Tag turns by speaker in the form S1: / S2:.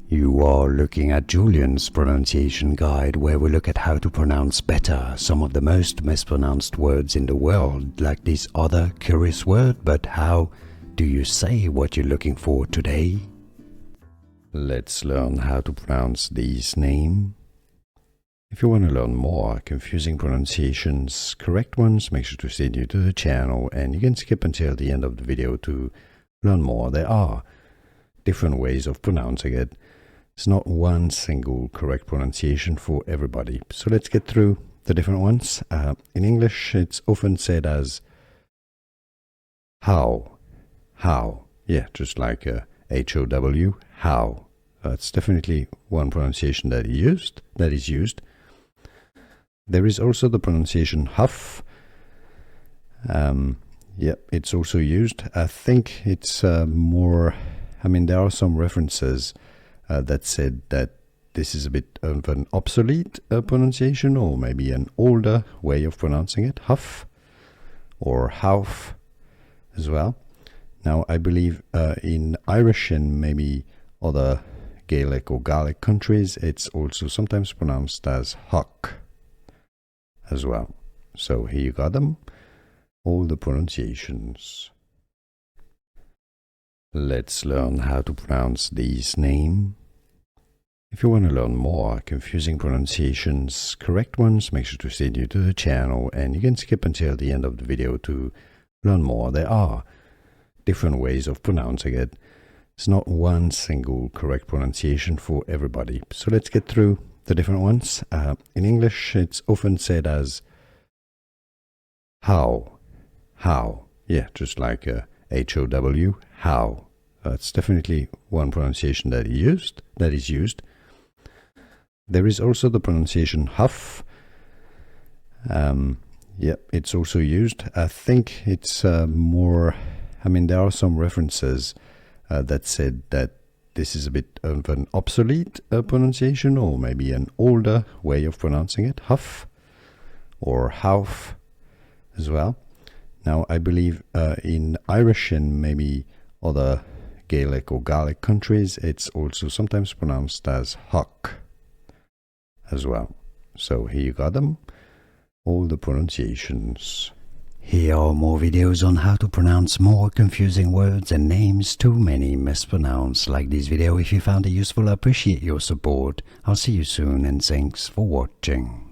S1: You are looking at Julian's pronunciation guide, where we look at how to pronounce better some of the most mispronounced words in the world, like this other curious word. But how do you say what you're looking for today? Let's learn how to pronounce this name. If you want to learn more confusing pronunciations, correct ones, make sure to stay new to the channel, and you can skip until the end of the video to learn more. There are different ways of pronouncing it. It's not one single correct pronunciation for everybody. So let's get through the different ones. In English, it's often said as how. Yeah, just like H-O-W, how. That's definitely one pronunciation that is used. There is also the pronunciation Hough. Yeah, it's also used. I think it's more, there are some references that said that this is a bit of an obsolete pronunciation, or maybe an older way of pronouncing it, Hough or Hough as well. Now, I believe in Irish and maybe other Gaelic or Gaelic countries, it's also sometimes pronounced as Hough as well. So here you got them, all the pronunciations. Let's learn how to pronounce this name. If you want to learn more confusing pronunciations, correct ones, make sure to stay new to the channel, and you can skip until the end of the video to learn more. There are different ways of pronouncing it. It's not one single correct pronunciation for everybody. So let's get through the different ones. In English, it's often said as how. Yeah, just like H-O-W, how. That's definitely one pronunciation that is used. There is also the pronunciation Hough. Yeah, it's also used. I think it's more, there are some references that said that this is a bit of an obsolete pronunciation, or maybe an older way of pronouncing it, Hough or Hough as well. Now, I believe in Irish and maybe other Gaelic or Gaelic countries, it's also sometimes pronounced as Hough as well. So here you got them, all the pronunciations. Here are more videos on how to pronounce more confusing words and names too many mispronounced. Like this video if you found it useful. I appreciate your support. I'll see you soon, and thanks for watching.